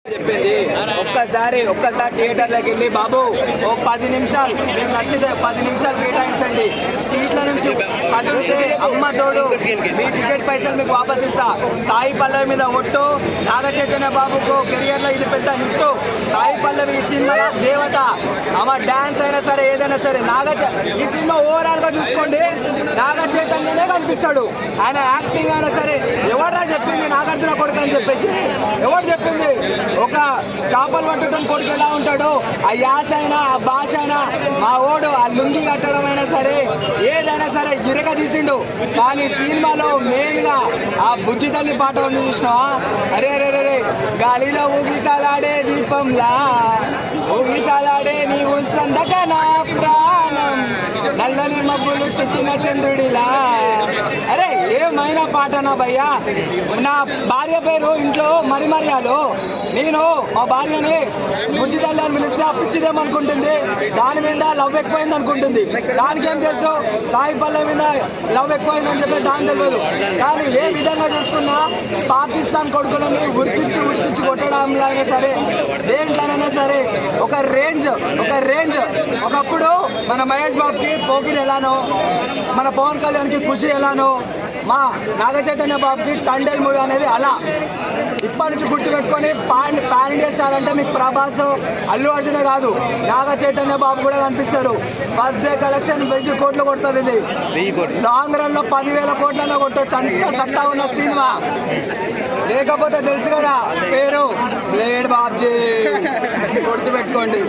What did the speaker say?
చెప్పింది ఒక్కసారి థియేటర్లోకి వెళ్ళి బాబు ఓ 10 నిమిషాలు మీకు నచ్చితే 10 నిమిషాలు కేటాయించండి, సీట్ల నుంచి కదిలితే అమ్మ తోడు మీ టికెట్ పైసలు మీకు వాపస్ ఇస్తా. సాయి పల్లవి మీద ఒట్టు, నాగ చైతన్య బాబుకు కెరియర్లో ఇది పెద్ద హిట్. సాయి పల్లవి ఈ సినిమా దేవత, ఆమె డాన్స్ అయినా సరే ఏదైనా సరే ఈ సినిమా ఓవరాల్ గా చూసుకోండి నాగ చైతన్యనే కనిపిస్తాడు. ఆయన యాక్టింగ్ అయినా సరే ఎవరా చెప్పింది నాగార్జున కొడుకు అని చెప్పేసి ఎవరు చెప్పింది? ఒక చేపలు పట్టడం కొడుకు ఎలా ఉంటాడో ఆ యాస అయినా ఆ భాష అయినా మా ఓడు ఆ లుంగి కట్టడం అయినా సరే ఏదైనా సరే గిరక తీసిండు. కానీ సినిమాలో మెయిన్ గా ఆ బుజ్జి తల్లి పాట ఉంది చూసినావా? అరే రే రే గాలిలో ఊగిసాలాడే దీపంలా ఊగిసాలాడే నీ ఉత్సందక నా ప్రాణం నల్లని మబ్బులు చుట్టిన చంద్రుడిలా. అరే ఏమైనా పాటనా భయ్యా? నా భార్య పేరు ఇంట్లో మరిమర్యాలు, నేను మా భార్యని బుజ్జి తల్లి అని పిలిస్తే ఆ పిచ్చిదేమనుకుంటుంది, దాని మీద లవ్ ఎక్కువైంది అనుకుంటుంది. దానికి ఏం తెలుసు? సాయి పల్లవి మీద లవ్ ఎక్కువైందని చెప్పి దాని తెలియదు. కానీ ఏ విధంగా చూసుకున్నా పాకిస్తాన్ కొడుకులని ఉరికించి కొట్టడంలోనే సరే దేంట్లోనైనా సరే ఒక రేంజ్. ఒకప్పుడు మన మహేష్ బాబుకి పోకిరి ఎలానో, మన పవన్ కళ్యాణ్కి ఖుషి ఎలానో, మా నాగ చైతన్య బాబుకి తండేల్ మూవీ అనేది అలా. ఇప్పటి నుంచి గుర్తుపెట్టుకొని పాన్ ఇండియా స్టార్ అంటే మీకు ప్రభాస్, అల్లు అర్జునే కాదు, నాగ చైతన్య బాబు కూడా కనిపిస్తారు. ఫస్ట్ డే కలెక్షన్ 1000 కోట్లు కొడుతుంది. ఇది ఆంధ్రంలో 10,000 కోట్లలో కొట్టొచ్చు, అంత సత్తా ఉన్న సినిమా. లేకపోతే తెలుసు కదా పేరు బ్లేడ్ బాబ్జీ, గుర్తుపెట్టుకోండి.